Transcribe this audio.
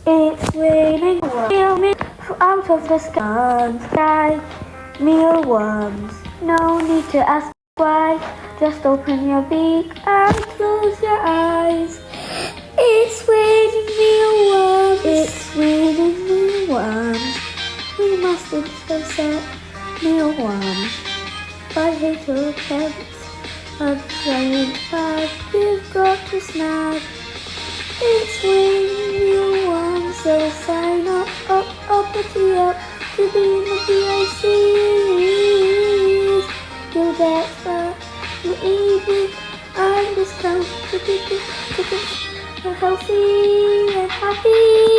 It's raining mealworms out of the sky. Mealworms, no need to ask why. Just open your beak and close your eyes. It's raining mealworms. It's raining mealworms. We must intercept mealworms. By hate or attempts of giant bag, we've got to snag. It's raining mealworms, so sign up, uppity up to be in the VICs. You'll get the evening and discount to keep you healthy and happy.